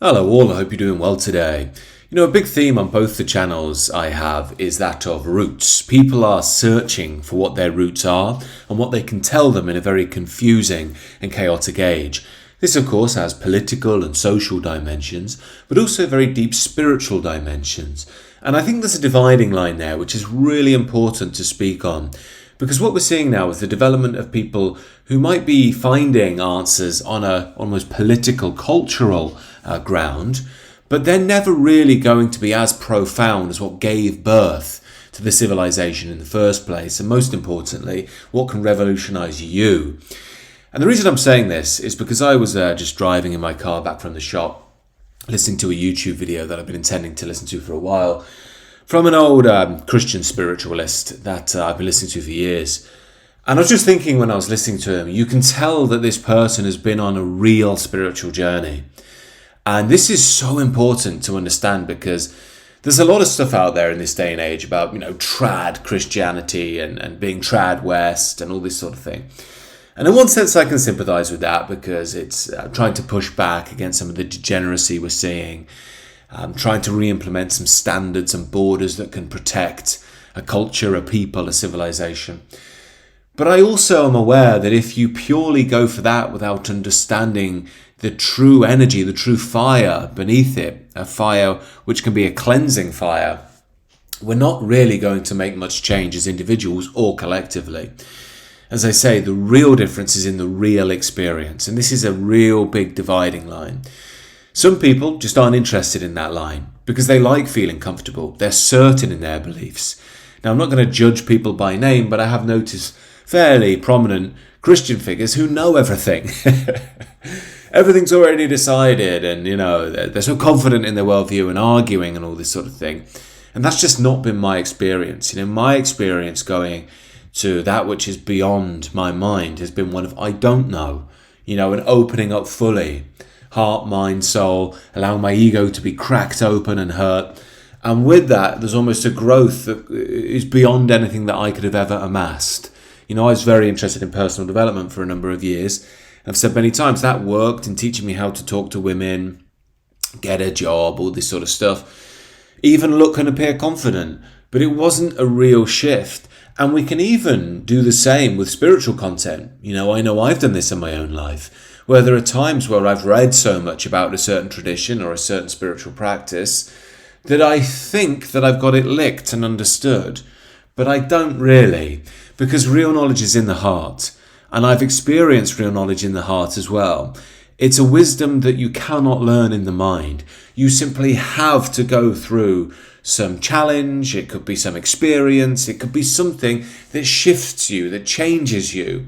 Hello all, I hope you're doing well today. A big theme on both the channels I have is that of roots. People are searching for what their roots are and what they can tell them in a very confusing and chaotic age. This of course has political and social dimensions, but also very deep spiritual dimensions. And I think there's a dividing line there which is really important to speak on. Because what we're seeing now is the development of people who might be finding answers on a almost political, cultural ground, but they're never really going to be as profound as what gave birth to the civilization in the first place, and most importantly, what can revolutionize you. And the reason I'm saying this is because I was just driving in my car back from the shop, listening to a YouTube video that I've been intending to listen to for a while, from an old Christian spiritualist that I've been listening to for years. And I was just thinking when I was listening to him, you can tell that this person has been on a real spiritual journey. And this is so important to understand because there's a lot of stuff out there in this day and age about, trad Christianity and being trad West and all this sort of thing. And in one sense, I can sympathize with that because it's trying to push back against some of the degeneracy we're seeing, trying to re-implement some standards and borders that can protect a culture, a people, a civilization. But I also am aware that if you purely go for that without understanding the true energy, the true fire beneath it, a fire which can be a cleansing fire, we're not really going to make much change as individuals or collectively. As I say, the real difference is in the real experience, and this is a real big dividing line. Some people just aren't interested in that line because they like feeling comfortable. They're certain in their beliefs. Now, I'm not going to judge people by name, but I have noticed fairly prominent Christian figures who know everything. Everything's already decided, and they're so confident in their worldview and arguing and all this sort of thing. And that's just not been my experience. My experience going to that which is beyond my mind has been one of I don't know, and opening up fully, heart, mind, soul, allowing my ego to be cracked open and hurt. And with that, there's almost a growth that is beyond anything that I could have ever amassed. I was very interested in personal development for a number of years. I've said many times that worked in teaching me how to talk to women, get a job, all this sort of stuff, even look and appear confident. But it wasn't a real shift. And we can even do the same with spiritual content. I know I've done this in my own life, where there are times where I've read so much about a certain tradition or a certain spiritual practice that I think that I've got it licked and understood. But I don't really, because real knowledge is in the heart. And I've experienced real knowledge in the heart as well. It's a wisdom that you cannot learn in the mind. You simply have to go through some challenge. It could be some experience. It could be something that shifts you, that changes you.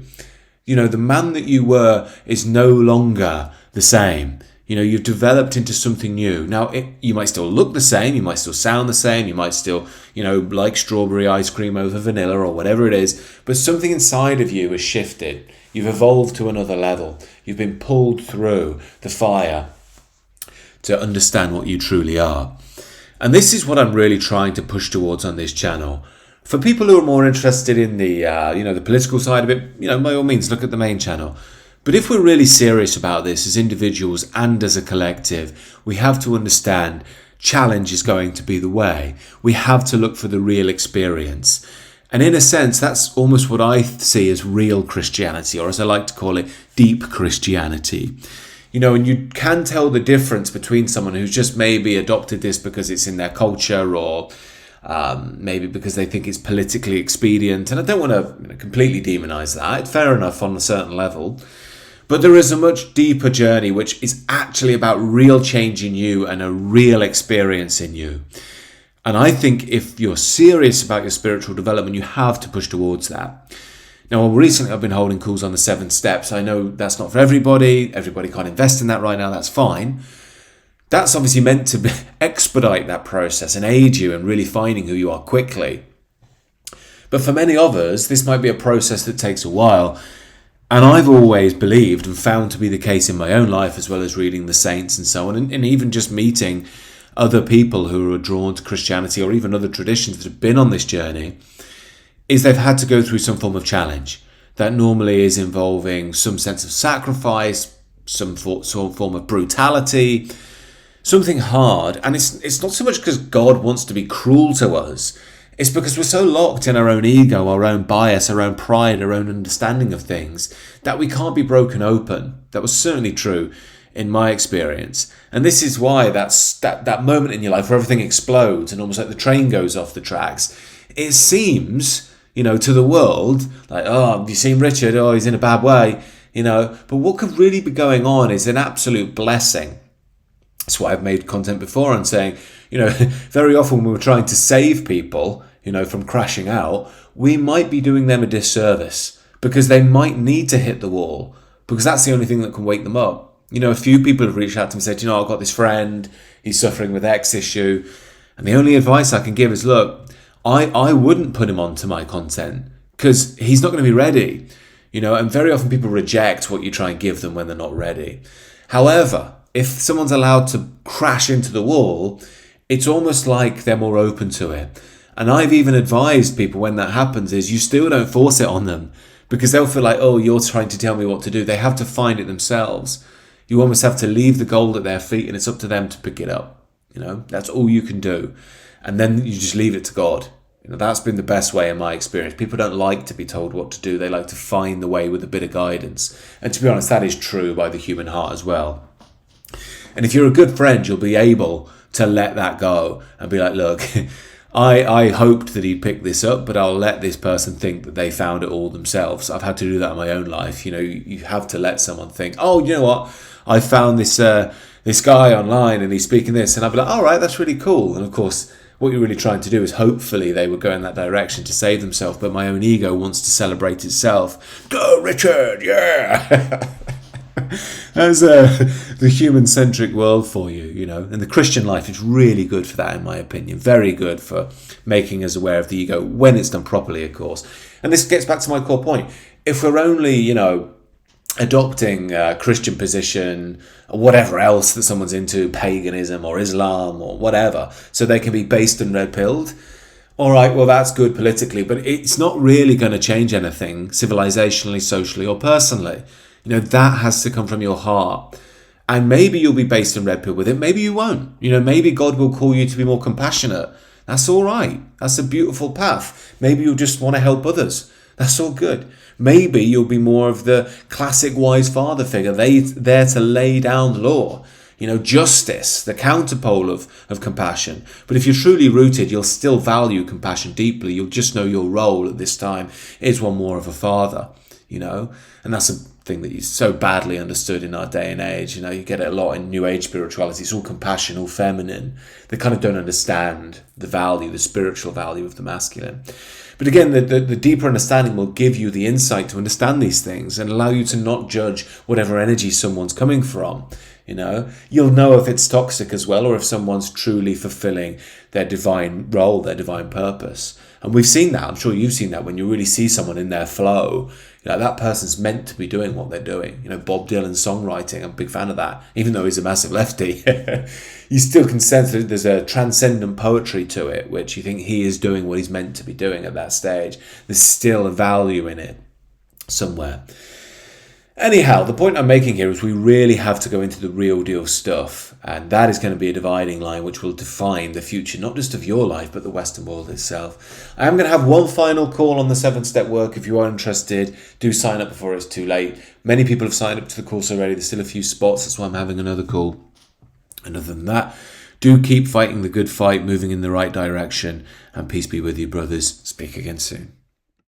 The man that you were is no longer the same. You've developed into something new. Now, you might still look the same. You might still sound the same. You might still, like strawberry ice cream over vanilla or whatever it is. But something inside of you has shifted. You've evolved to another level. You've been pulled through the fire to understand what you truly are. And this is what I'm really trying to push towards on this channel. For people who are more interested in the, the political side of it, by all means, look at the main channel. But if we're really serious about this as individuals and as a collective, we have to understand challenge is going to be the way. We have to look for the real experience. And in a sense, that's almost what I see as real Christianity, or as I like to call it, deep Christianity. And you can tell the difference between someone who's just maybe adopted this because it's in their culture or maybe because they think it's politically expedient. And I don't want to completely demonize that. It's fair enough on a certain level. But there is a much deeper journey which is actually about real change in you and a real experience in you. And I think if you're serious about your spiritual development, you have to push towards that. Now, recently I've been holding calls on the 7 steps. I know that's not for everybody. Everybody can't invest in that right now. That's fine. That's obviously meant to expedite that process and aid you in really finding who you are quickly. But for many others, this might be a process that takes a while. And I've always believed and found to be the case in my own life, as well as reading the saints and so on, and even just meeting other people who are drawn to Christianity or even other traditions that have been on this journey, is they've had to go through some form of challenge that normally is involving some sense of sacrifice, some form of brutality, something hard, and it's not so much because God wants to be cruel to us. It's because we're so locked in our own ego, our own bias, our own pride, our own understanding of things that we can't be broken open. That was certainly true in my experience. And this is why that moment in your life where everything explodes and almost like the train goes off the tracks. It seems, to the world like, oh, have you seen Richard? Oh, he's in a bad way, But what could really be going on is an absolute blessing. That's why I've made content before on saying, very often when we're trying to save people, from crashing out, we might be doing them a disservice because they might need to hit the wall because that's the only thing that can wake them up. A few people have reached out to me and said, I've got this friend, he's suffering with X issue. And the only advice I can give is, look, I wouldn't put him onto my content because he's not going to be ready. And very often people reject what you try and give them when they're not ready. However, if someone's allowed to crash into the wall, it's almost like they're more open to it. And I've even advised people when that happens is you still don't force it on them because they'll feel like, oh, you're trying to tell me what to do. They have to find it themselves. You almost have to leave the gold at their feet and it's up to them to pick it up. That's all you can do. And then you just leave it to God. That's been the best way in my experience. People don't like to be told what to do. They like to find the way with a bit of guidance. And to be honest, that is true by the human heart as well. And if you're a good friend, you'll be able to let that go and be like, look, I hoped that he'd pick this up, but I'll let this person think that they found it all themselves. I've had to do that in my own life. You have to let someone think, oh, you know what? I found this guy online and he's speaking this. And I'll be like, all right, that's really cool. And of course, what you're really trying to do is hopefully they would go in that direction to save themselves. But my own ego wants to celebrate itself. Go, Richard, yeah. That's the human-centric world for you, And the Christian life is really good for that, in my opinion. Very good for making us aware of the ego when it's done properly, of course. And this gets back to my core point. If we're only, adopting a Christian position or whatever else that someone's into, paganism or Islam or whatever, so they can be based and red-pilled, all right, well, that's good politically, but it's not really going to change anything civilizationally, socially, or personally. That has to come from your heart. And maybe you'll be based in red pill with it. Maybe you won't. Maybe God will call you to be more compassionate. That's all right. That's a beautiful path. Maybe you'll just want to help others. That's all good. Maybe you'll be more of the classic wise father figure, there to lay down the law. Justice, the counterpole of compassion. But if you're truly rooted, you'll still value compassion deeply. You'll just know your role at this time is one more of a father, And that's a thing that is so badly understood in our day and age. You get it a lot in New Age spirituality. It's all compassion, all feminine. They kind of don't understand the spiritual value of the masculine. But again, the deeper understanding will give you the insight to understand these things and allow you to not judge whatever energy someone's coming from. You'll know if it's toxic as well, or if someone's truly fulfilling their divine role, their divine purpose. And we've seen that. I'm sure you've seen that when you really see someone in their flow. That person's meant to be doing what they're doing. Bob Dylan's songwriting, I'm a big fan of that. Even though he's a massive lefty, you still can sense that there's a transcendent poetry to it, which you think he is doing what he's meant to be doing at that stage. There's still a value in it somewhere. Anyhow, the point I'm making here is we really have to go into the real deal stuff, and that is going to be a dividing line which will define the future, not just of your life, but the Western world itself. I am going to have one final call on the 7-step work. If you are interested, do sign up before it's too late. Many people have signed up to the course already. There's still a few spots. That's why I'm having another call. And other than that, do keep fighting the good fight, moving in the right direction, and peace be with you, brothers. Speak again soon.